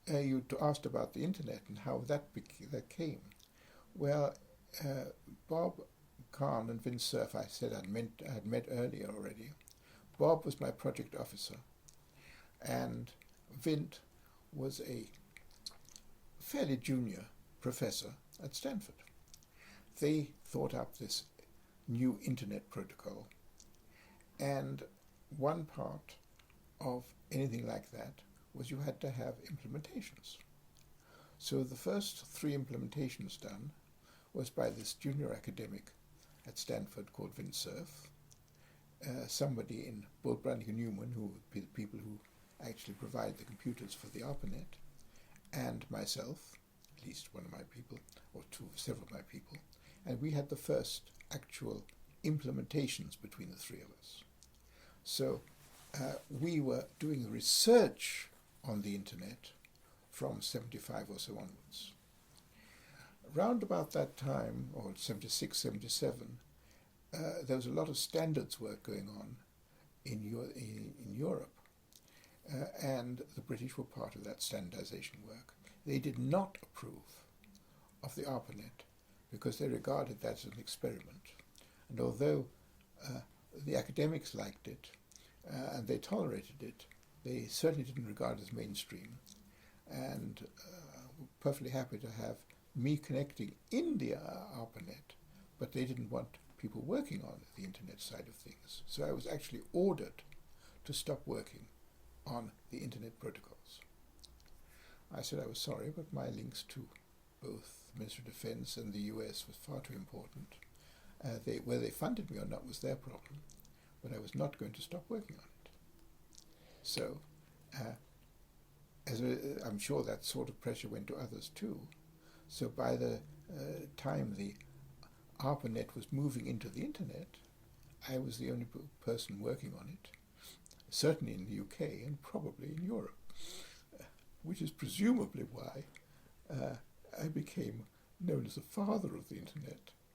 you asked about the internet and how that came. Well, Bob Kahn and Vint Cerf, I said I had met earlier already. Bob was my project officer, and Vint was a fairly junior professor at Stanford. They thought up this new internet protocol, and one part of anything like that was you had to have implementations. So the first 3 implementations done was by this junior academic at Stanford called Vint Cerf, somebody in both Branding and Newman, who would be the people who actually provide the computers for the ARPANET, and myself, at least one of my people, or several of my people, and we had the first actual implementations between the 3 of us. So we were doing research on the internet from 75 or so onwards. Round about that time, or 76, 77, there was a lot of standards work going on in Europe, and the British were part of that standardization work. They did not approve of the ARPANET because they regarded that as an experiment. And although the academics liked it and they tolerated it, they certainly didn't regard it as mainstream, and were perfectly happy to have me connecting in the ARPANET, but they didn't want people working on the internet side of things. So I was actually ordered to stop working on the internet protocols. I said I was sorry, but my links to both the Ministry of Defense and the US was far too important. Whether they funded me or not was their problem, but I was not going to stop working on it. So, I'm sure that sort of pressure went to others too. So by the time the ARPANET was moving into the internet, I was the only person working on it, certainly in the UK and probably in Europe, which is presumably why I became known as the father of the internet.